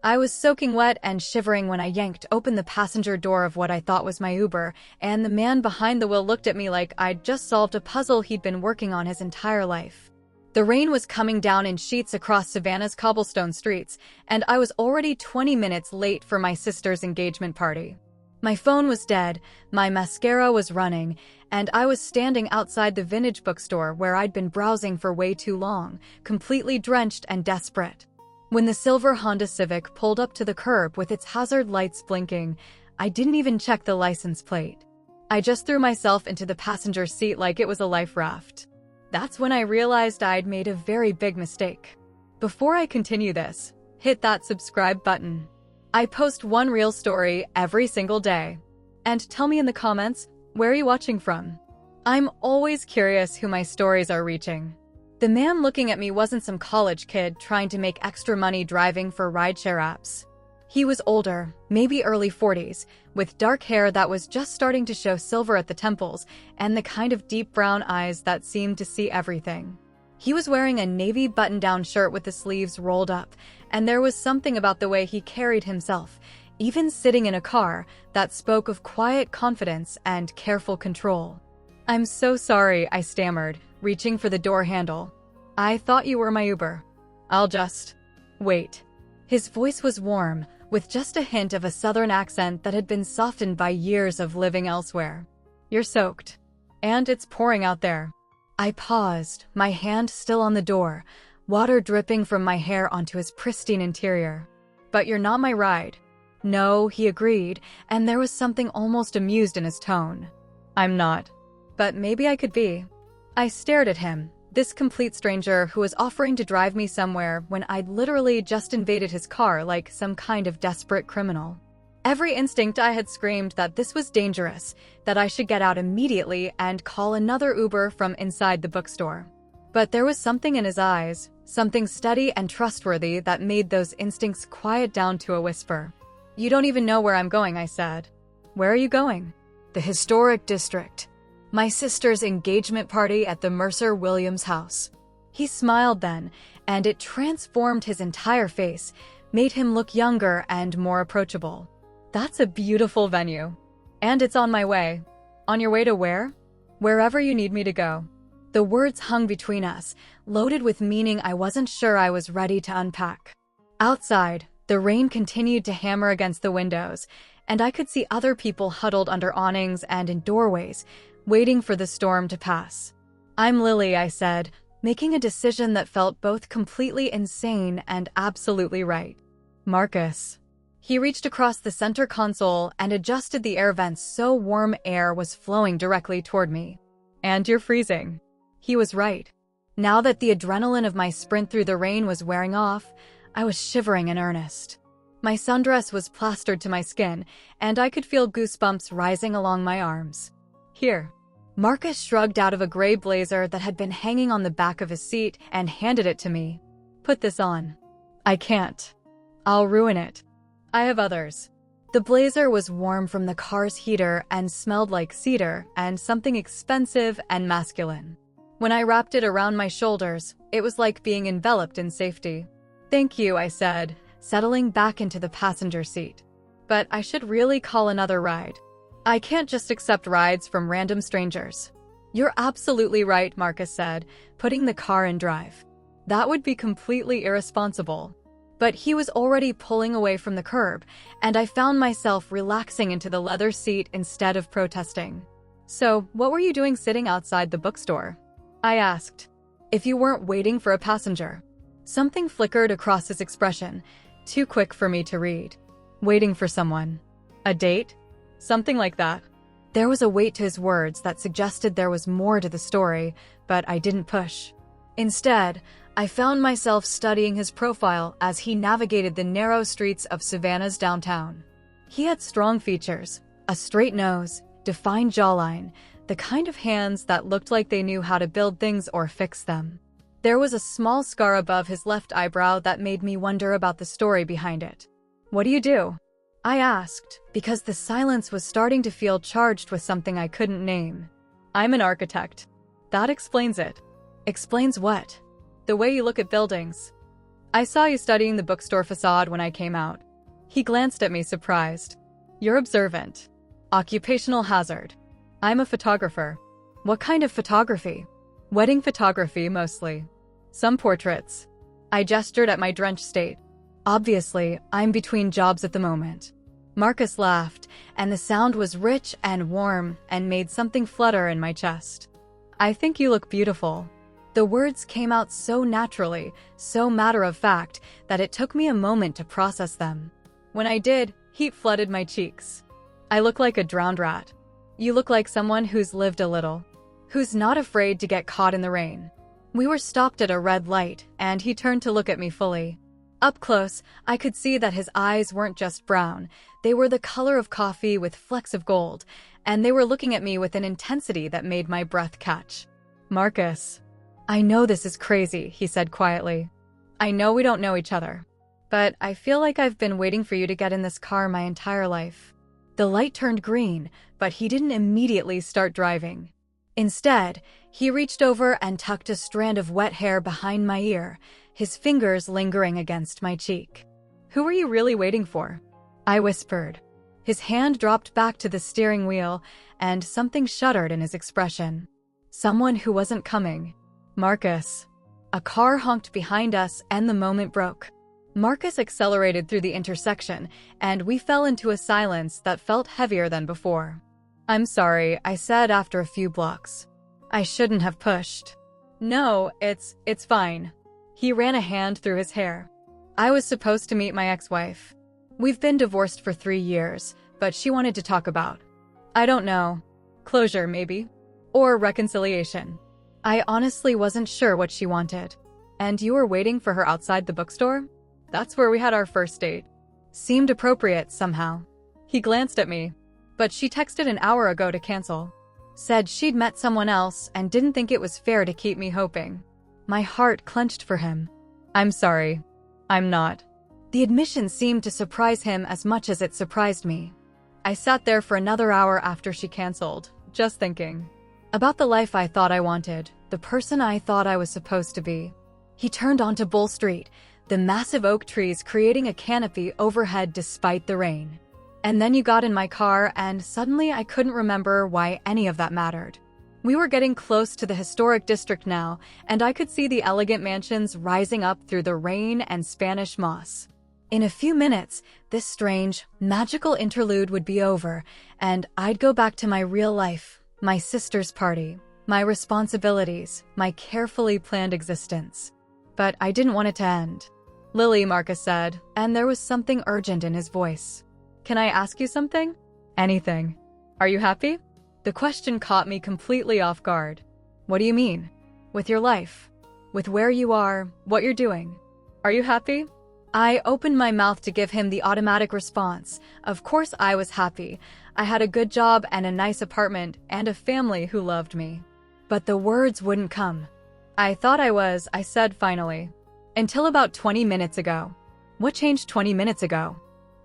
I was soaking wet and shivering when I yanked open the passenger door of what I thought was my Uber, and the man behind the wheel looked at me like I'd just solved a puzzle he'd been working on his entire life. The rain was coming down in sheets across Savannah's cobblestone streets, and I was already 20 minutes late for my sister's engagement party. My phone was dead, my mascara was running, and I was standing outside the vintage bookstore where I'd been browsing for way too long, completely drenched and desperate. When the silver Honda Civic pulled up to the curb with its hazard lights blinking, I didn't even check the license plate. I just threw myself into the passenger seat like it was a life raft. That's when I realized I'd made a very big mistake. Before I continue this, hit that subscribe button. I post one real story every single day. And tell me in the comments, where are you watching from? I'm always curious who my stories are reaching. The man looking at me wasn't some college kid trying to make extra money driving for rideshare apps. He was older, maybe early 40s, with dark hair that was just starting to show silver at the temples, and the kind of deep brown eyes that seemed to see everything. He was wearing a navy button-down shirt with the sleeves rolled up, and there was something about the way he carried himself, even sitting in a car, that spoke of quiet confidence and careful control. "I'm so sorry," I stammered, reaching for the door handle. "I thought you were my Uber. I'll just wait." His voice was warm, with just a hint of a southern accent that had been softened by years of living elsewhere. "You're soaked. And it's pouring out there." I paused, my hand still on the door, water dripping from my hair onto his pristine interior. "But you're not my ride." "No," he agreed, and there was something almost amused in his tone. "I'm not. But maybe I could be." I stared at him, this complete stranger who was offering to drive me somewhere when I'd literally just invaded his car like some kind of desperate criminal. Every instinct I had screamed that this was dangerous, that I should get out immediately and call another Uber from inside the bookstore. But there was something in his eyes, something steady and trustworthy that made those instincts quiet down to a whisper. "You don't even know where I'm going," I said. "Where are you going?" "The historic district. My sister's engagement party at the Mercer Williams house." He smiled then, and it transformed his entire face, made him look younger and more approachable. "That's a beautiful venue. And it's on my way." "On your way to where?" "Wherever you need me to go." The words hung between us, loaded with meaning I wasn't sure I was ready to unpack. Outside, the rain continued to hammer against the windows, and I could see other people huddled under awnings and in doorways, waiting for the storm to pass. "I'm Lily," I said, making a decision that felt both completely insane and absolutely right. "Marcus." He reached across the center console and adjusted the air vents so warm air was flowing directly toward me. "And you're freezing." He was right. Now that the adrenaline of my sprint through the rain was wearing off, I was shivering in earnest. My sundress was plastered to my skin, and I could feel goosebumps rising along my arms. "Here." Marcus shrugged out of a gray blazer that had been hanging on the back of his seat and handed it to me. "Put this on." "I can't. I'll ruin it." "I have others." The blazer was warm from the car's heater and smelled like cedar and something expensive and masculine. When I wrapped it around my shoulders, it was like being enveloped in safety. "Thank you," I said, settling back into the passenger seat. "But I should really call another ride. I can't just accept rides from random strangers." "You're absolutely right," Marcus said, putting the car in drive. "That would be completely irresponsible." But he was already pulling away from the curb, and I found myself relaxing into the leather seat instead of protesting. "So, what were you doing sitting outside the bookstore?" I asked. "If you weren't waiting for a passenger." Something flickered across his expression, too quick for me to read. "Waiting for someone. A date? Something like that." There was a weight to his words that suggested there was more to the story, but I didn't push. Instead, I found myself studying his profile as he navigated the narrow streets of Savannah's downtown. He had strong features, a straight nose, defined jawline, the kind of hands that looked like they knew how to build things or fix them. There was a small scar above his left eyebrow that made me wonder about the story behind it. "What do you do?" I asked, because the silence was starting to feel charged with something I couldn't name. "I'm an architect." "That explains it." "Explains what?" "The way you look at buildings." I saw you studying the bookstore facade when I came out. He glanced at me, surprised. You're observant. Occupational hazard. I'm a photographer. What kind of photography? Wedding photography, mostly. Some portraits. I gestured at my drenched state. Obviously, I'm between jobs at the moment. Marcus laughed, and the sound was rich and warm and made something flutter in my chest. I think you look beautiful. The words came out so naturally, so matter-of-fact, that it took me a moment to process them. When I did, heat flooded my cheeks. I look like a drowned rat. You look like someone who's lived a little, who's not afraid to get caught in the rain. We were stopped at a red light, and he turned to look at me fully. Up close, I could see that his eyes weren't just brown. They were the color of coffee with flecks of gold, and they were looking at me with an intensity that made my breath catch. Marcus, I know this is crazy, he said quietly. I know we don't know each other, but I feel like I've been waiting for you to get in this car my entire life. The light turned green, but he didn't immediately start driving. Instead, he reached over and tucked a strand of wet hair behind my ear, his fingers lingering against my cheek. Who are you really waiting for? I whispered. His hand dropped back to the steering wheel, and something shuddered in his expression. Someone who wasn't coming. Marcus. A car honked behind us, and the moment broke. Marcus accelerated through the intersection, and we fell into a silence that felt heavier than before. I'm sorry, I said after a few blocks. I shouldn't have pushed. No, it's fine. He ran a hand through his hair. I was supposed to meet my ex-wife. We've been divorced for 3 years, but she wanted to talk about. I don't know. Closure, maybe? Or reconciliation. I honestly wasn't sure what she wanted. And you were waiting for her outside the bookstore? That's where we had our first date. Seemed appropriate somehow. He glanced at me. But she texted an hour ago to cancel. Said she'd met someone else and didn't think it was fair to keep me hoping. My heart clenched for him. I'm sorry. I'm not. The admission seemed to surprise him as much as it surprised me. I sat there for another hour after she canceled, just thinking. About the life I thought I wanted, the person I thought I was supposed to be. He turned onto Bull Street, the massive oak trees creating a canopy overhead despite the rain. And then you got in my car, and suddenly I couldn't remember why any of that mattered. We were getting close to the historic district now, and I could see the elegant mansions rising up through the rain and Spanish moss. In a few minutes, this strange, magical interlude would be over, and I'd go back to my real life, my sister's party, my responsibilities, my carefully planned existence. But I didn't want it to end. Lily, Marcus said, and there was something urgent in his voice. Can I ask you something? Anything. Are you happy? The question caught me completely off guard. What do you mean? With your life? With where you are, what you're doing? Are you happy? I opened my mouth to give him the automatic response. Of course I was happy. I had a good job and a nice apartment and a family who loved me. But the words wouldn't come. I thought I was, I said finally. Until about 20 minutes ago. What changed 20 minutes ago?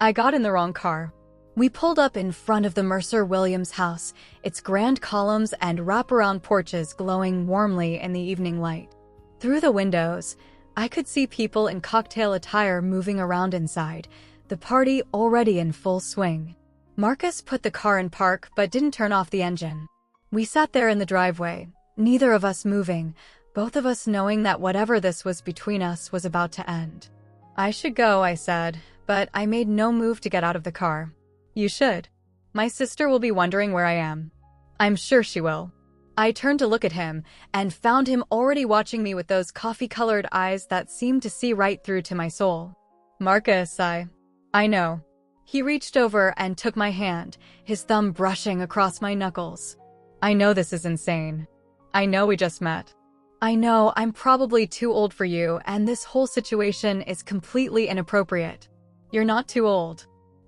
I got in the wrong car. We pulled up in front of the Mercer Williams house, its grand columns and wraparound porches glowing warmly in the evening light. Through the windows, I could see people in cocktail attire moving around inside, the party already in full swing. Marcus put the car in park but didn't turn off the engine. We sat there in the driveway, neither of us moving, both of us knowing that whatever this was between us was about to end. I should go, I said, but I made no move to get out of the car. You should. My sister will be wondering where I am. I'm sure she will. I turned to look at him and found him already watching me with those coffee-colored eyes that seemed to see right through to my soul. Marcus, I know. He reached over and took my hand, his thumb brushing across my knuckles. I know this is insane. I know we just met. I know I'm probably too old for you, and this whole situation is completely inappropriate. You're not too old.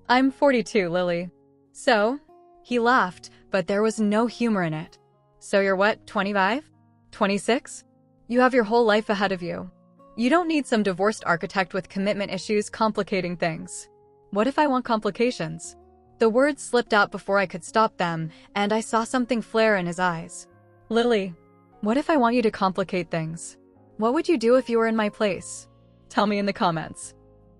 I'm 42, Lily. So? He laughed, but there was no humor in it. So you're what, 25? 26? You have your whole life ahead of you. You don't need some divorced architect with commitment issues complicating things. What if I want complications? The words slipped out before I could stop them, and I saw something flare in his eyes. Lily, what if I want you to complicate things? What would you do if you were in my place? Tell me in the comments.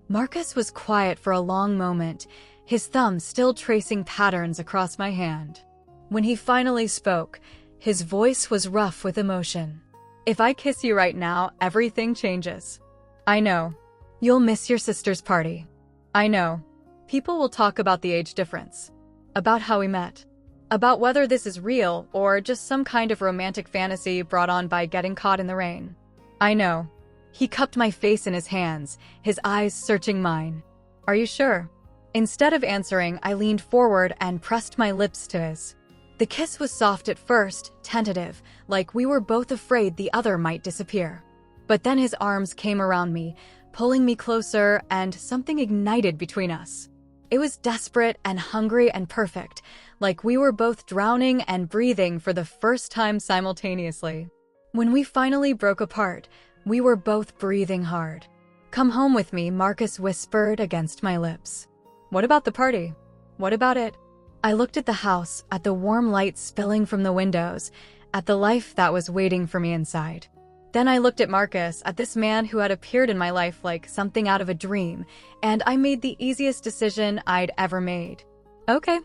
Marcus was quiet for a long moment, his thumb still tracing patterns across my hand. When he finally spoke, his voice was rough with emotion. If I kiss you right now, everything changes. I know. You'll miss your sister's party. I know. People will talk about the age difference, about how we met, about whether this is real or just some kind of romantic fantasy brought on by getting caught in the rain. I know. He cupped my face in his hands, his eyes searching mine. Are you sure? Instead of answering, I leaned forward and pressed my lips to his. The kiss was soft at first, tentative, like we were both afraid the other might disappear. But then his arms came around me, pulling me closer, and something ignited between us. It was desperate and hungry and perfect, like we were both drowning and breathing for the first time simultaneously. When we finally broke apart, we were both breathing hard. Come home with me, Marcus whispered against my lips. What about the party? What about it? I looked at the house, at the warm light spilling from the windows, at the life that was waiting for me inside. Then I looked at Marcus, at this man who had appeared in my life like something out of a dream, and I made the easiest decision I'd ever made. Okay,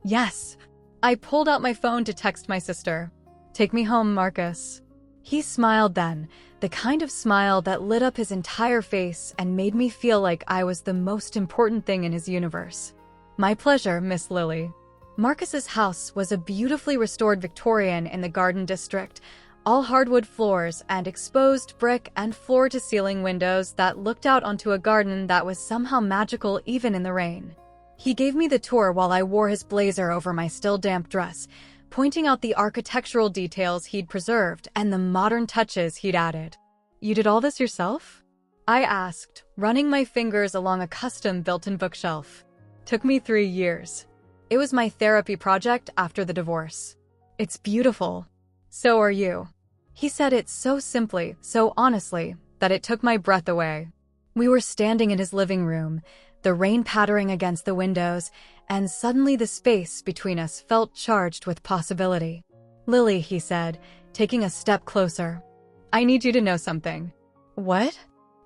yes. I pulled out my phone to text my sister. Take me home, Marcus. He smiled then, the kind of smile that lit up his entire face and made me feel like I was the most important thing in his universe. My pleasure, Miss Lily. Marcus's house was a beautifully restored Victorian in the Garden District, all hardwood floors and exposed brick and floor-to-ceiling windows that looked out onto a garden that was somehow magical even in the rain. He gave me the tour while I wore his blazer over my still damp dress, pointing out the architectural details he'd preserved and the modern touches he'd added. You did all this yourself? I asked, running my fingers along a custom built-in bookshelf. Took me 3 years. It was my therapy project after the divorce. It's beautiful. So are you. He said it so simply, so honestly, that it took my breath away. We were standing in his living room, the rain pattering against the windows, and suddenly the space between us felt charged with possibility. Lily, he said, taking a step closer. I need you to know something. What?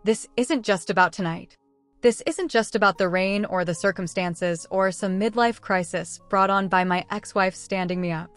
This isn't just about tonight. This isn't just about the rain or the circumstances or some midlife crisis brought on by my ex-wife standing me up.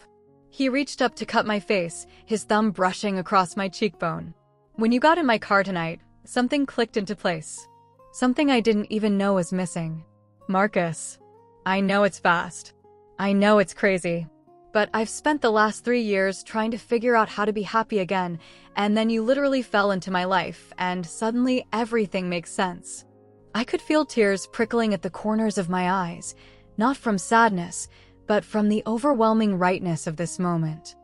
He reached up to cut my face, his thumb brushing across my cheekbone. When you got in my car tonight, something clicked into place. Something I didn't even know was missing. Marcus, I know it's fast. I know it's crazy. But I've spent the last 3 years trying to figure out how to be happy again, and then you literally fell into my life, and suddenly everything makes sense. I could feel tears prickling at the corners of my eyes, not from sadness, but from the overwhelming rightness of this moment.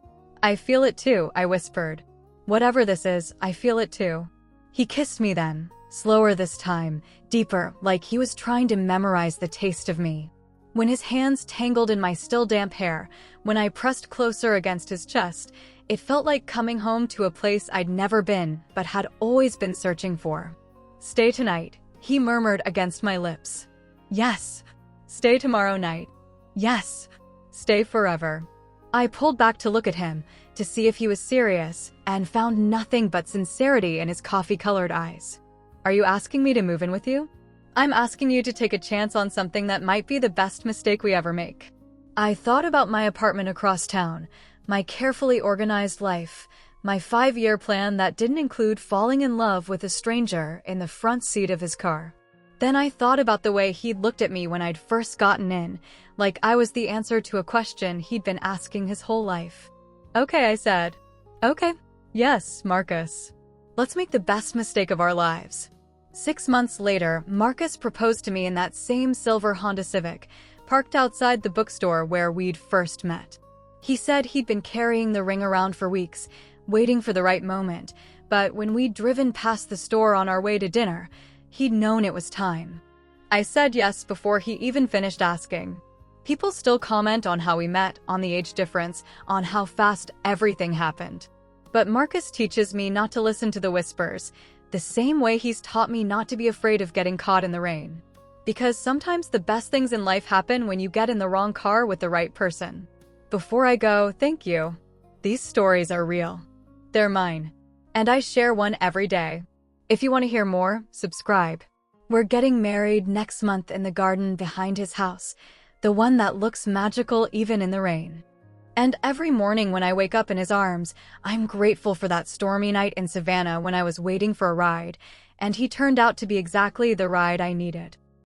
I feel it too, I whispered. Whatever this is, I feel it too. He kissed me then, slower this time, deeper, like he was trying to memorize the taste of me. When his hands tangled in my still damp hair, when I pressed closer against his chest, it felt like coming home to a place I'd never been, but had always been searching for. Stay tonight, he murmured against my lips. Yes. Stay tomorrow night. Yes. Stay forever. I pulled back to look at him, to see if he was serious, and found nothing but sincerity in his coffee-colored eyes. Are you asking me to move in with you? I'm asking you to take a chance on something that might be the best mistake we ever make. I thought about my apartment across town, my carefully organized life, my 5-year plan that didn't include falling in love with a stranger in the front seat of his car. Then I thought about the way he'd looked at me when I'd first gotten in, like I was the answer to a question he'd been asking his whole life. Okay, I said. Okay. Yes, Marcus. Let's make the best mistake of our lives. 6 months later, Marcus proposed to me in that same silver Honda Civic, parked outside the bookstore where we'd first met. He said he'd been carrying the ring around for weeks, waiting for the right moment, but when we'd driven past the store on our way to dinner, he'd known it was time. I said yes before he even finished asking. People still comment on how we met, on the age difference, on how fast everything happened. But Marcus teaches me not to listen to the whispers, the same way he's taught me not to be afraid of getting caught in the rain. Because sometimes the best things in life happen when you get in the wrong car with the right person. Before I go, thank you. These stories are real. They're mine. And I share one every day. If you want to hear more, subscribe. We're getting married next month in the garden behind his house, the one that looks magical even in the rain. And every morning when I wake up in his arms, I'm grateful for that stormy night in Savannah when I was waiting for a ride, and he turned out to be exactly the ride I needed.